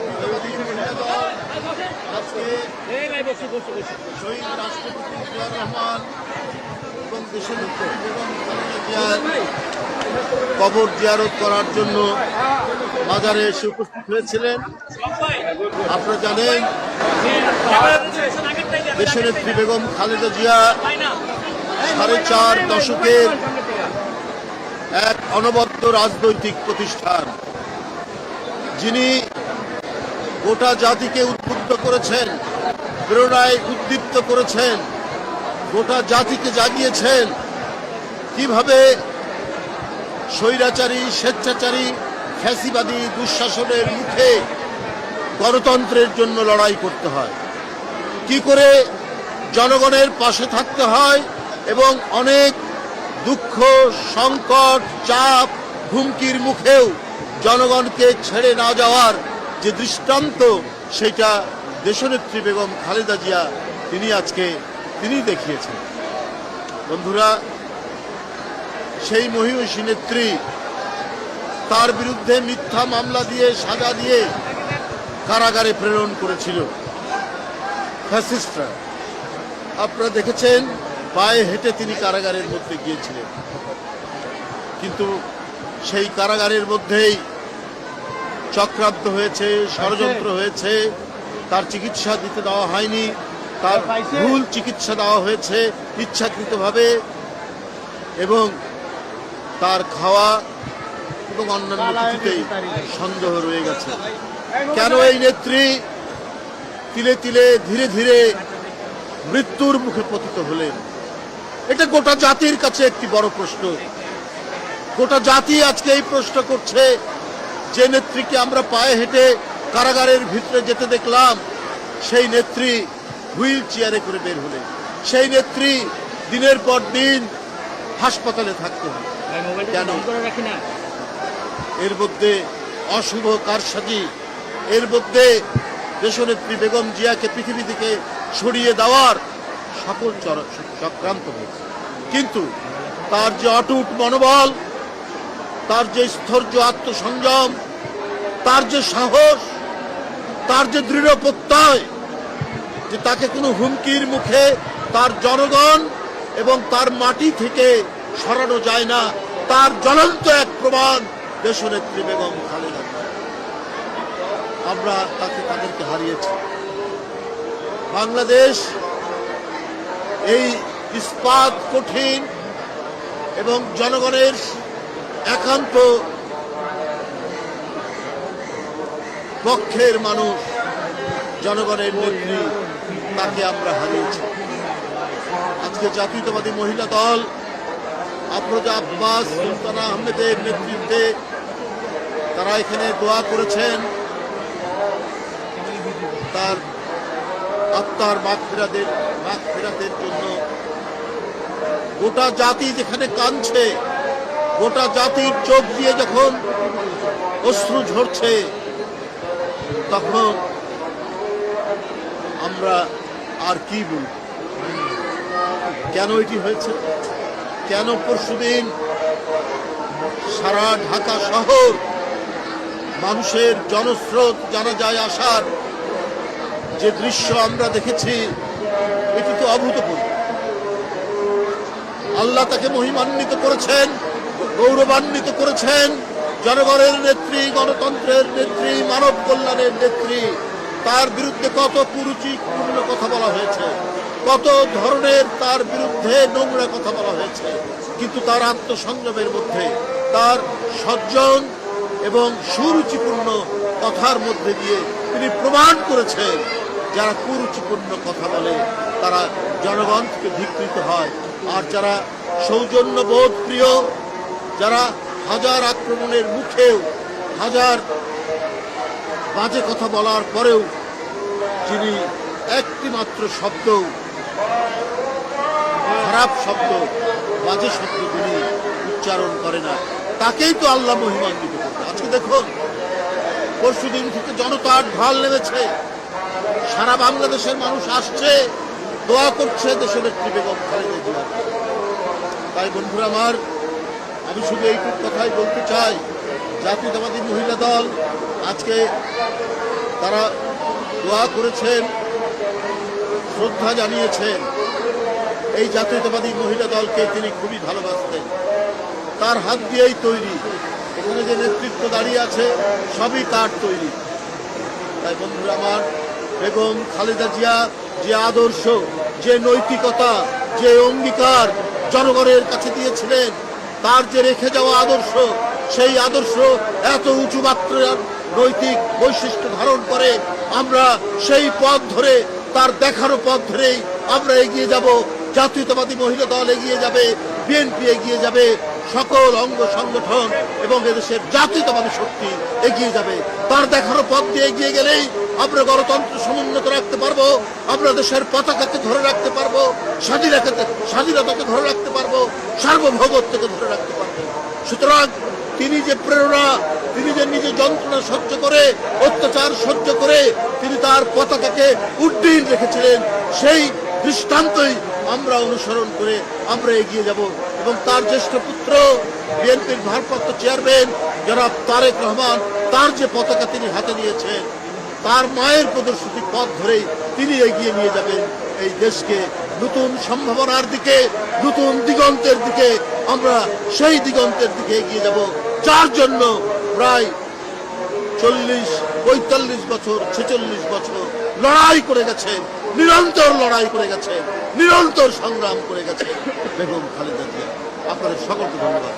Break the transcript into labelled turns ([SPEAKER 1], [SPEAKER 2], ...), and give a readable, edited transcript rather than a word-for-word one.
[SPEAKER 1] জাতীয়তাবাদী মহিলা দল আজকে শহীদ রাষ্ট্রপতি জিয়াউর রহমান এবং দেশের নেত্রী বেগম খালেদা জিয়ার কবর জিয়ারত করার জন্য মাজারে এসে উপস্থিত হয়েছিলেন। আপনারা জানেন দেশের নেত্রী বেগম খালেদা জিয়া 4.5 দশকের এক অনবদ্য রাজনৈতিক প্রতিষ্ঠান, যিনি গোটা জাতিকে উদ্বুদ্ধ করেছেন, প্রেরণায় উদ্দীপ্ত করেছেন, গোটা জাতিকে জাগিয়েছেন কিভাবে স্বৈরাচারী, স্বেচ্ছাচারী, ফ্যাসিবাদী দুঃশাসনের মুখে গণতন্ত্রের জন্য লড়াই করতে হয়, কি করে জনগণের পাশে থাকতে হয় এবং অনেক দুঃখ, সংকট, চাপ, হুমকির মুখেও জনগণকে ছেড়ে না যাওয়ার যে দৃষ্টান্ত, সেটা দেশনেত্রী বেগম খালেদা জিয়া তিনি দেখিয়েছেন। বন্ধুরা, সেই মহিষী নেত্রী, তার বিরুদ্ধে মিথ্যা মামলা দিয়ে, সাজা দিয়ে কারাগারে প্রেরণ করেছিল ফ্যাসিস্টরা। আপনারা দেখেছেন পায়ে হেঁটে তিনি কারাগারের মধ্যে গিয়েছিলেন, কিন্তু সেই কারাগারের মধ্যেই চক্রান্ত হয়েছে, ষড়যন্ত্র হয়েছে, তার চিকিৎসা দিতে দেওয়া হয়নি, তার ভুল চিকিৎসা দেওয়া হয়েছে ইচ্ছাকৃতভাবে, এবং তার খাওয়া এবং অন্যান্য কিছুতেই সন্দেহ রয়ে গেছে। কেন এই নেত্রী তিলে তিলে ধীরে ধীরে মৃত্যুর মুখে পতিত হলেন? এটা গোটা জাতির কাছে একটি বড় প্রশ্ন। গোটা জাতি আজকে এই প্রশ্ন করছে, যে নেত্রীকে আমরা পায়ে হেঁটে কারাগারের ভিতরে যেতে দেখলাম, সেই নেত্রী হুইল চেয়ারে করে বের হলেন, সেই নেত্রী দিনের পর দিন হাসপাতালে থাকতে হবে কেন? এর মধ্যে অশুভ কারসাজি, এর মধ্যে দেশনেত্রী বেগম জিয়াকে পৃথিবী থেকে সরিয়ে দেওয়ার সকল চক্রান্ত হয়েছে। কিন্তু তার যে অটুট মনোবল, তার যে স্থৈর্য, আত্মসংযম, তার যে সাহস, তার যে দৃঢ় প্রত্যয় যে তাকে কোনো হুমকির মুখে তার জনগণ এবং তার মাটি থেকে সরানো যায় না, তার জ্বলন্ত এক প্রমাণ দেশনেত্রী বেগম খালেদা জিয়া। আমরা তাদেরকে হারিয়েছি। বাংলাদেশ এই ইস্পাত কঠিন এবং জনগণের একান্ত পক্ষের মানুষ, জনগণের নেত্রী, তাকে আমরা হারিয়েছি। আজকে জাতীয়তাবাদী মহিলা দল আফরোজা আব্বাস, সুলতানা আহমেদের নেতৃত্বে তারা এখানে দোয়া করেছেন তার আত্মার মাগফিরাতের জন্য। গোটা জাতি যেখানে কাঁদছে, গোটা জাতির চোখ দিয়ে যখন অশ্রু ঝরছে, তখন আমরা আর কি বলব? কেন এটি হয়েছে? কেন পরশুদিন সারা ঢাকা শহর মানুষের জনস্রোত, জানাজায় আসার যে দৃশ্য আমরা দেখেছি, এটি তো অভূতপূর্ব। আল্লাহ তাকে মহিমান্বিত করেছেন, গৌরবান্বিত করেছেন, জনগণের নেত্রী, গণতন্ত্রের নেত্রী, মানব কল্যাণের নেত্রী। তার বিরুদ্ধে কত কুরুচিপূর্ণ কথা বলা হয়েছে, কত ধরনের তার বিরুদ্ধে নোংরা কথা বলা হয়েছে, কিন্তু তার আত্মসংযমের মধ্যে, তার সজ্জন এবং সুরুচিপূর্ণ কথার মধ্যে দিয়ে তিনি প্রমাণ করেছেন, যারা কুরুচিপূর্ণ কথা বলে তারা জনগণ থেকে ধিক্কৃত হয়, আর যারা সৌজন্যবোধ প্রিয়, যারা হাজার আক্রমণের মুখেও, হাজার বাজে কথা বলার পরেও যিনি একটি মাত্র শব্দ, খারাপ শব্দ, বাজে শব্দ তিনি উচ্চারণ করে না, তাকেই তো আল্লাহ মহিমান্বিত করবে। আজকে দেখুন, পরশুদিন থেকে জনতার ঢল নেমেছে, সারা বাংলাদেশের মানুষ আসছে, দোয়া করছে দেশনেত্রী বেগম খালেদা জিয়া। তাই বন্ধুরা আমার, আমি শুধু এইটুকু কথাই বলতে চাই, জাতীয়তাবাদী মহিলা দল আজকে তারা দোয়া করেছেন, শ্রদ্ধা জানিয়েছেন। এই জাতীয়তাবাদী মহিলা দলকে তিনি খুবই ভালোবাসতেন, তার হাত দিয়েই তৈরি। এখানে যে নেতৃত্ব দাঁড়িয়ে আছে সবই তার তৈরি। তাই বন্ধুরা আমার, বেগম খালেদা জিয়া যে আদর্শ, যে নৈতিকতা, যে অঙ্গীকার জনগণের কাছে দিয়েছিলেন, তার যে রেখে যাওয়া আদর্শ, সেই আদর্শ এত উঁচু মাত্রার নৈতিক বৈশিষ্ট্য ধারণ করে। আমরা সেই পথ ধরে, তার দেখানো পথ ধরেই আমরা এগিয়ে যাব। জাতীয়তাবাদী মহিলা দল এগিয়ে যাবে, বিএনপি এগিয়ে যাবে, সকল অঙ্গ সংগঠন এবং এদেশের জাতীয়তাবাদী শক্তি এগিয়ে যাবে। তার দেখানো পথ দিয়ে এগিয়ে গেলেই আমরা গণতন্ত্র সমুন্নত রাখতে পারবো, আমরা দেশের পতাকাকে ধরে রাখতে পারবো, স্বাধীনতাকে ধরে রাখতে পারবো, সার্বভৌমত্বকে ধরে রাখতে পারবো। সুতরাং তিনি যে প্রেরণা, তিনি যে নিজে যন্ত্রণা সহ্য করে, অত্যাচার সহ্য করে তিনি তার পতাকাকে উড্ডীন রেখেছিলেন, সেই দৃষ্টান্তই আমরা অনুসরণ করে আমরা এগিয়ে যাব। এবং তার জ্যেষ্ঠ পুত্র বিএনপির ভারপ্রাপ্ত চেয়ারম্যান জনাব তারেক রহমান, তার যে পতাকা তিনি হাতে নিয়েছেন, তার মায়ের প্রদর্শিত পথ ধরেই তিনি এগিয়ে নিয়ে যাবেন এই দেশকে নতুন সম্ভাবনার দিকে, নতুন দিগন্তের দিকে। আমরা সেই দিগন্তের দিকে এগিয়ে যাব, যার জন্য প্রায় 40-45 বছর, 46 বছর লড়াই করে গেছেন, নিরন্তর লড়াই করে গেছেন, নিরন্তর সংগ্রাম করে গেছেন বেগম খালেদা জিয়া। আপনাদের সকলকে ধন্যবাদ।